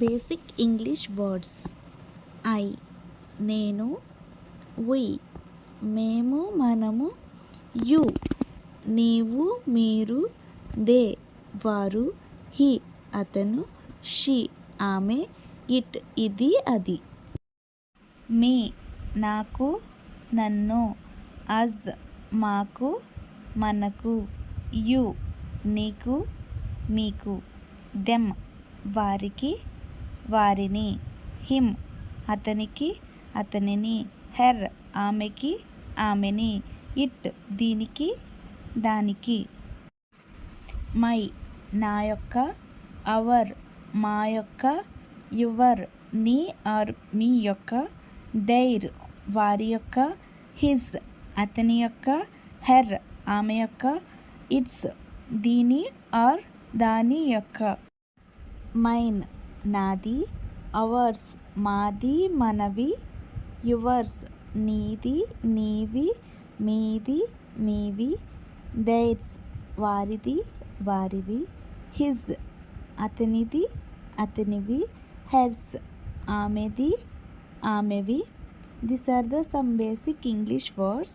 Basic English words. I నేను, వి మేము మనము, యు నీవు మీరు, దే వారు, హి అతను, షీ ఆమె, ఇట్ ఇది అది. మీ నాకు నన్ను, అజ్ మాకు మనకు, యు నీకు మీకు, దెమ్ వారికి వారిని, హిమ్ అతనికి అతనిని, హెర్ ఆమెకి ఆమెని, ఇట్ దీనికి దానికి. మై నా యొక్క, అవర్ మా యొక్క, యువర్ నీ ఆర్ మీ యొక్క, దైర్ వారి యొక్క, హిజ్ అతని యొక్క, హెర్ ఆమె యొక్క, ఇట్స్ దీని ఆర్ దాని యొక్క. మైన్ నాది, అవర్స్ మాది మనవి, యువర్స్ నీది నీవి మీది మీవి, దైర్స్ వారిది వారివి, హిజ్ అతనిది అతనివి, హెర్స్ ఆమెది ఆమెవి. These are the some basic English words.